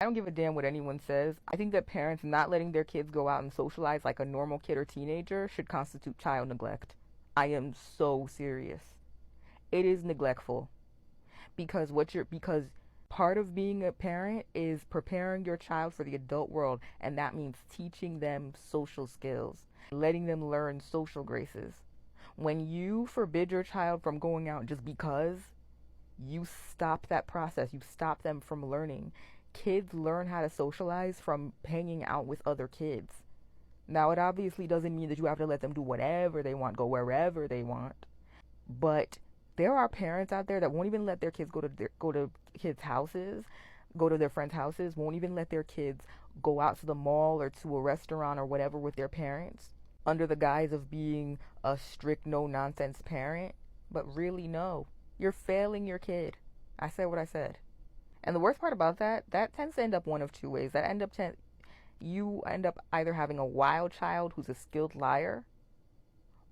I don't give a damn what anyone says. I think that parents not letting their kids go out and socialize like a normal kid or teenager should constitute child neglect. I am so serious. It is neglectful because part of being a parent is preparing your child for the adult world, and that means teaching them social skills, letting them learn social graces. When you forbid your child from going out just because, you stop that process. You stop them from learning. Kids learn how to socialize from hanging out with other kids. Now, it obviously doesn't mean that you have to let them do whatever they want, go wherever they want. But there are parents out there that won't even let their kids go to kids' houses, go to their friends' houses, won't even let their kids go out to the mall or to a restaurant or whatever with their parents under the guise of being a strict no nonsense parent. But really, no. You're failing your kid. I said what I said. And the worst part about that tends to end up one of two ways. You end up either having a wild child who's a skilled liar,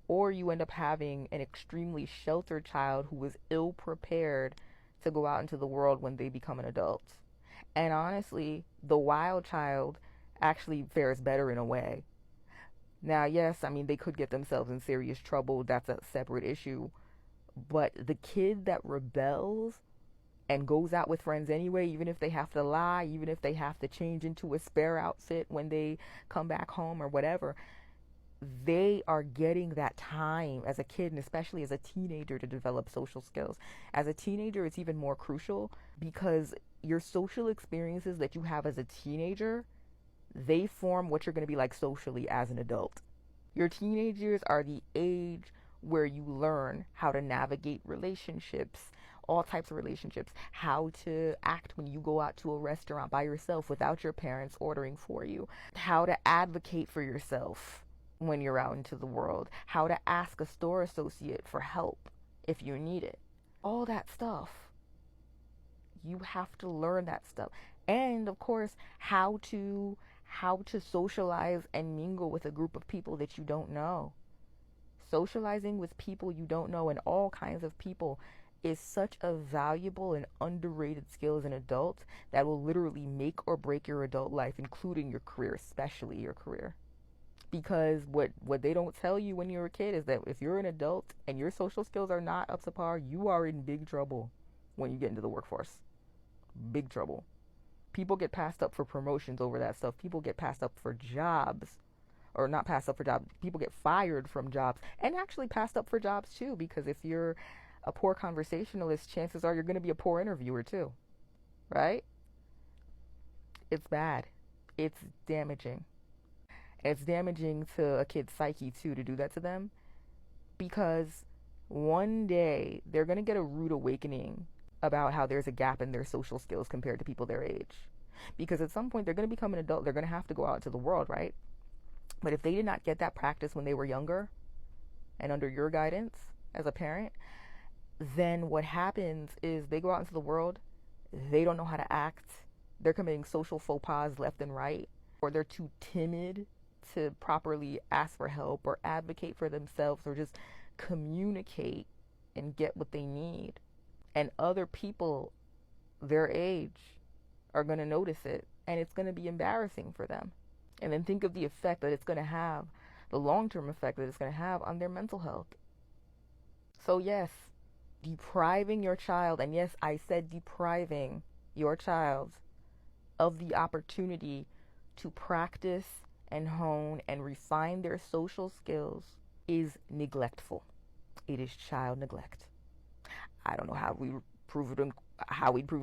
or you end up having an extremely sheltered child who is ill prepared to go out into the world when they become an adult. And honestly, the wild child actually fares better in a way. Now, yes, I mean, they could get themselves in serious trouble. That's a separate issue. But the kid that rebels and goes out with friends anyway, even if they have to lie, even if they have to change into a spare outfit when they come back home or whatever, they are getting that time as a kid and especially as a teenager to develop social skills. As a teenager, it's even more crucial because your social experiences that you have as a teenager, they form what you're going to be like socially as an adult. Your teenage years are the age where you learn how to navigate relationships, all types of relationships, how to act when you go out to a restaurant by yourself without your parents ordering for you, how to advocate for yourself when you're out into the world, how to ask a store associate for help if you need it. All that stuff. You have to learn that stuff. And of course, how to socialize and mingle with a group of people that you don't know. Socializing with people you don't know and all kinds of people is such a valuable and underrated skill as an adult that will literally make or break your adult life, including your career, especially your career. Because what they don't tell you when you're a kid is that if you're an adult and your social skills are not up to par, you are in big trouble when you get into the workforce. Big trouble. People get passed up for promotions over that stuff. People get passed up for jobs, or not passed up for jobs. People get fired from jobs and actually passed up for jobs too, because if you're a poor conversationalist, chances are you're going to be a poor interviewer too, right? It's bad. It's damaging. It's damaging to a kid's psyche too to do that to them, because one day they're going to get a rude awakening about how there's a gap in their social skills compared to people their age. Because at some point they're going to become an adult, they're going to have to go out to the world, right? But if they did not get that practice when they were younger and under your guidance as a parent, then what happens is they go out into the world, they don't know how to act, they're committing social faux pas left and right, or they're too timid to properly ask for help or advocate for themselves or just communicate and get what they need. And other people their age are going to notice it, and it's going to be embarrassing for them. And then think of the effect that it's going to have, the long-term effect that it's going to have on their mental health. So yes, depriving your child, and yes, I said depriving your child of the opportunity to practice and hone and refine their social skills is neglectful. It is child neglect. I don't know how we'd prove it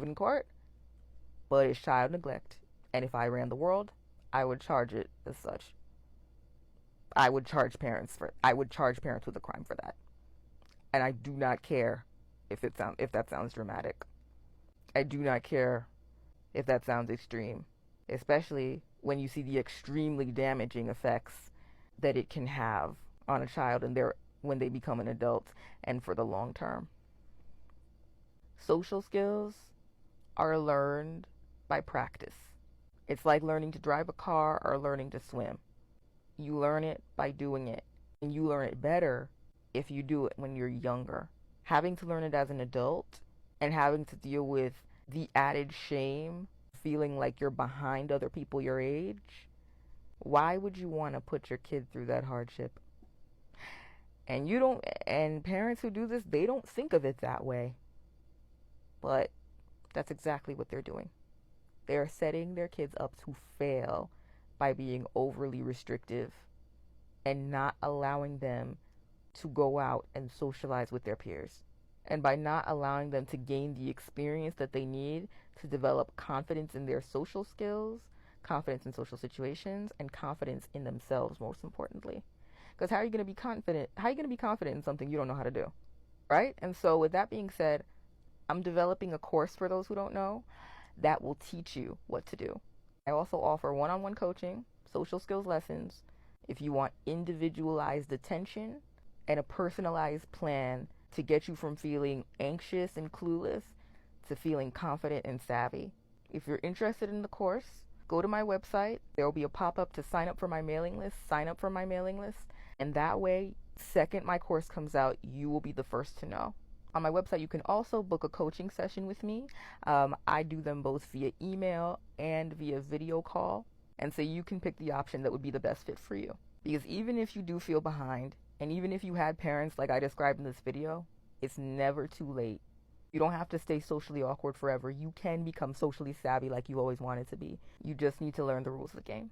in court, but it's child neglect. And if I ran the world, I would charge it as such. I would charge parents with a crime for that. And I do not care if that sounds dramatic. I do not care if that sounds extreme, especially when you see the extremely damaging effects that it can have on a child and when they become an adult and for the long term. Social skills are learned by practice. It's like learning to drive a car or learning to swim. You learn it by doing it, and you learn it better if you do it when you're younger. Having to learn it as an adult and having to deal with the added shame feeling like you're behind other people your age, why would you want to put your kid through that hardship? And you don't, and parents who do this, they don't think of it that way. But that's exactly what they're doing. They're setting their kids up to fail by being overly restrictive and not allowing them to go out and socialize with their peers. And by not allowing them to gain the experience that they need to develop confidence in their social skills, confidence in social situations, and confidence in themselves, most importantly. Because how are you going to be confident? How are you going to be confident in something you don't know how to do? Right? And so, with that being said, I'm developing a course for those who don't know that will teach you what to do. I also offer one-on-one coaching, social skills lessons, if you want individualized attention and a personalized plan to get you from feeling anxious and clueless to feeling confident and savvy. If you're interested in the course, go to my website. There will be a pop-up to sign up for my mailing list. Sign up for my mailing list. And that way, second my course comes out, you will be the first to know. On my website, you can also book a coaching session with me. I do them both via email and via video call. And so you can pick the option that would be the best fit for you. Because even if you do feel behind, and even if you had parents like I described in this video, it's never too late. You don't have to stay socially awkward forever. You can become socially savvy like you always wanted to be. You just need to learn the rules of the game.